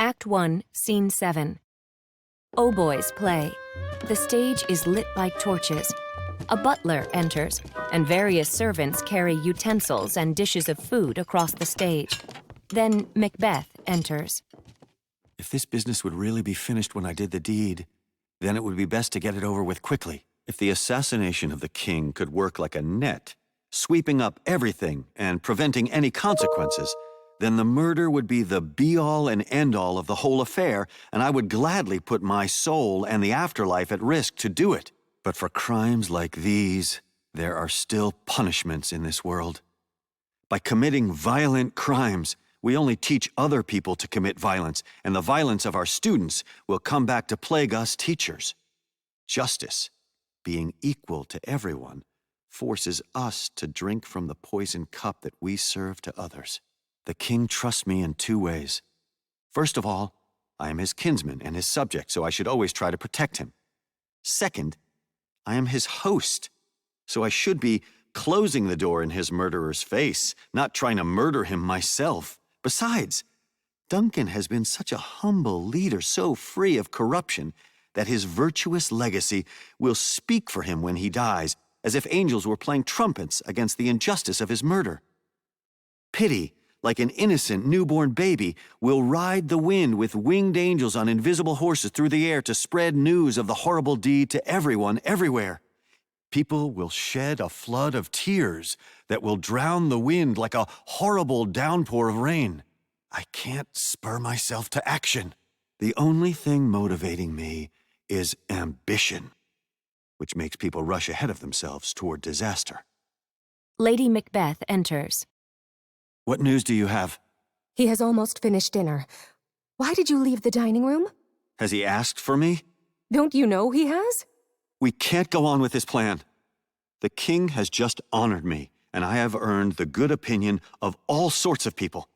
Act I, Scene 7. Oh boys play. The stage is lit by torches. A butler enters, and various servants carry utensils and dishes of food across the stage. Then MacBeth enters. If this business would really be finished when I did the deed, then it would be best to get it over with quickly. If the assassination of the king could work like a net, sweeping up everything and preventing any consequences, then the murder would be the be-all and end-all of the whole affair, and I would gladly put my soul and the afterlife at risk to do it. But for crimes like these, there are still punishments in this world. By committing violent crimes, we only teach other people to commit violence, and the violence of our students will come back to plague us teachers. Justice, being equal to everyone, forces us to drink from the poison cup that we serve to others. The king trusts me in two ways. First of all, I am his kinsman and his subject, so I should always try to protect him. Second, I am his host, so I should be closing the door in his murderer's face, not trying to murder him myself. Besides, Duncan has been such a humble leader, so free of corruption, that his virtuous legacy will speak for him when he dies, as if angels were playing trumpets against the injustice of his murder. Pity, like an innocent newborn baby, will ride the wind with winged angels on invisible horses through the air to spread news of the horrible deed to everyone, everywhere. People will shed a flood of tears that will drown the wind like a horrible downpour of rain. I can't spur myself to action. The only thing motivating me is ambition, which makes people rush ahead of themselves toward disaster. Lady MacBeth enters. What news do you have? He has almost finished dinner. Why did you leave the dining room? Has he asked for me? Don't you know he has? We can't go on with this plan. The king has just honored me, and I have earned the good opinion of all sorts of people.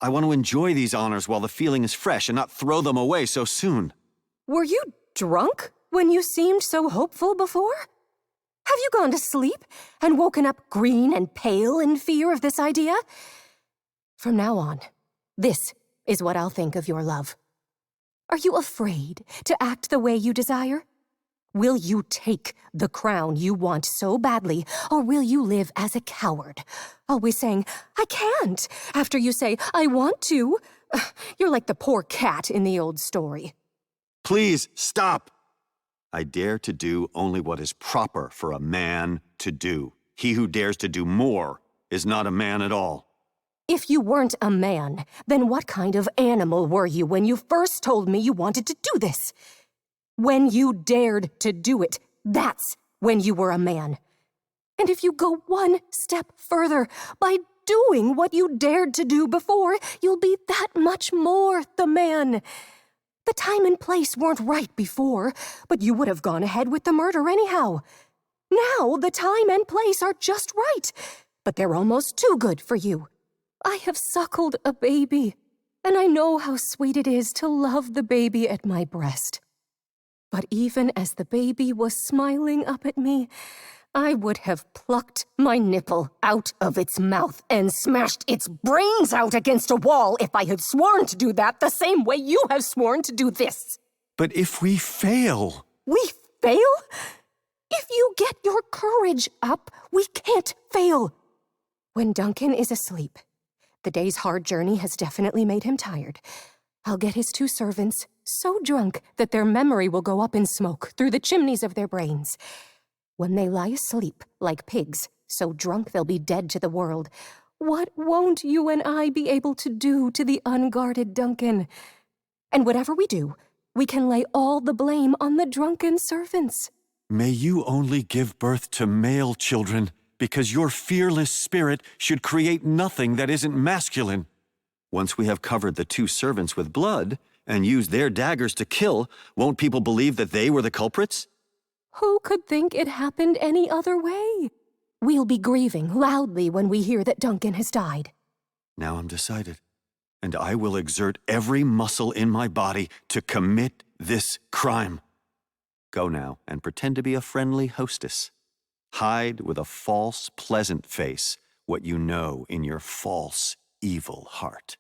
I want to enjoy these honors while the feeling is fresh and not throw them away so soon. Were you drunk when you seemed so hopeful before? Have you gone to sleep and woken up green and pale in fear of this idea? From now on, this is what I'll think of your love. Are you afraid to act the way you desire? Will you take the crown you want so badly, or will you live as a coward, always saying, I can't, after you say, I want to? You're like the poor cat in the old story. Please, stop! I dare to do only what is proper for a man to do. He who dares to do more is not a man at all. If you weren't a man, then what kind of animal were you when you first told me you wanted to do this? When you dared to do it, that's when you were a man. And if you go one step further, by doing what you dared to do before, you'll be that much more the man. The time and place weren't right before, but you would have gone ahead with the murder anyhow. Now the time and place are just right, but they're almost too good for you. I have suckled a baby, and I know how sweet it is to love the baby at my breast. But even as the baby was smiling up at me, I would have plucked my nipple out of its mouth and smashed its brains out against a wall if I had sworn to do that the same way you have sworn to do this. But if we fail... We fail? If you get your courage up, we can't fail. When Duncan is asleep, the day's hard journey has definitely made him tired. I'll get his two servants so drunk that their memory will go up in smoke through the chimneys of their brains. When they lie asleep like pigs, so drunk they'll be dead to the world, what won't you and I be able to do to the unguarded Duncan? And whatever we do, we can lay all the blame on the drunken servants. May you only give birth to male children, because your fearless spirit should create nothing that isn't masculine. Once we have covered the two servants with blood and used their daggers to kill, won't people believe that they were the culprits? Who could think it happened any other way? We'll be grieving loudly when we hear that Duncan has died. Now I'm decided, and I will exert every muscle in my body to commit this crime. Go now and pretend to be a friendly hostess. Hide with a false, pleasant face what you know in your false, evil heart.